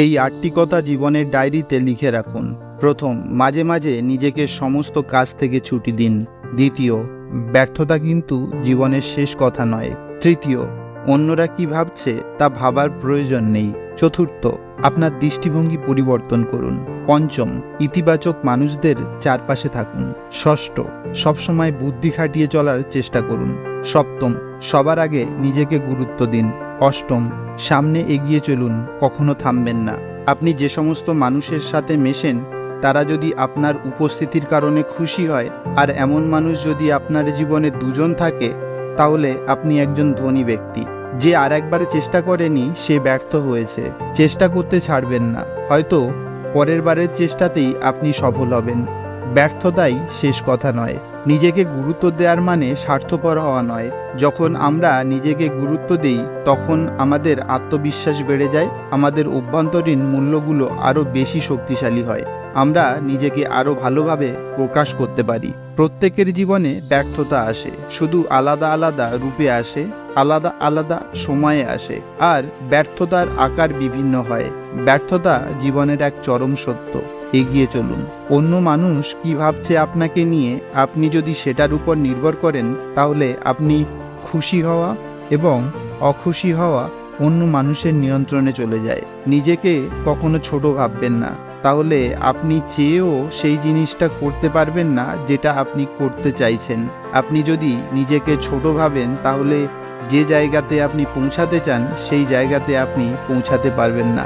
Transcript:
এই ৮টি কথা জীবনের ডায়েরিতে লিখে রাখুন। প্রথম, মাঝে মাঝে নিজেকে সমস্ত কাজ থেকে ছুটি দিন। দ্বিতীয়, ব্যর্থতা কিন্তু জীবনের শেষ কথা নয়। তৃতীয়, অন্যরা কি ভাবছে তা ভাবার প্রয়োজন নেই। চতুর্থ, আপনার দৃষ্টিভঙ্গি পরিবর্তন করুন। পঞ্চম, ইতিবাচক মানুষদের চারপাশে থাকুন। ষষ্ঠ, সবসময় বুদ্ধি খাটিয়ে চলার চেষ্টা করুন। সপ্তম, সবার আগে নিজেকে গুরুত্ব দিন। অষ্টম, সামনে এগিয়ে চলুন, কখনো থামবেন না। আপনি যে সমস্ত মানুষের সাথে মেশেন তারা যদি আপনার উপস্থিতির কারণে খুশি হয়, আর এমন মানুষ যদি আপনার জীবনে দুজন থাকে, তাহলে আপনি একজন ধনী ব্যক্তি। যে আর একবার চেষ্টা করেনি সে ব্যর্থ হয়েছে। চেষ্টা করতে ছাড়বেন না, হয়তো পরের বারের চেষ্টাতেই আপনি সফল হবেন। ব্যর্থতাই শেষ কথা নয়। নিজেকে গুরুত্ব দেওয়ার মানে স্বার্থপর হওয়া নয়। যখন আমরা নিজেকে গুরুত্ব দিই তখন আমাদের আত্মবিশ্বাস বেড়ে যায়, আমাদের অভ্যন্তরীণ মূল্যগুলো আরও বেশি শক্তিশালী হয়, আমরা নিজেকে আরও ভালোভাবে প্রকাশ করতে পারি। প্রত্যেকের জীবনে ব্যর্থতা আসে, শুধু আলাদা আলাদা রূপে আসে, আলাদা আলাদা সময়ে আসে, আর ব্যর্থতার আকার বিভিন্ন হয়। ব্যর্থতা জীবনের এক চরম সত্য। এগিয়ে চলুন। অন্য মানুষ কি ভাবছে আপনাকে নিয়ে, আপনি যদি সেটার উপর নির্ভর করেন, তাহলে আপনি খুশি হওয়া এবং অখুশি হওয়া অন্য মানুষের নিয়ন্ত্রণে চলে যায়। নিজেকে কখনো ছোট ভাববেন না, তাহলে আপনি চেয়েও সেই জিনিসটা করতে পারবেন না যেটা আপনি করতে চাইছেন। আপনি যদি নিজেকে ছোট ভাবেন, তাহলে যে জায়গাতে আপনি পৌঁছাতে চান সেই জায়গাতে আপনি পৌঁছাতে পারবেন না।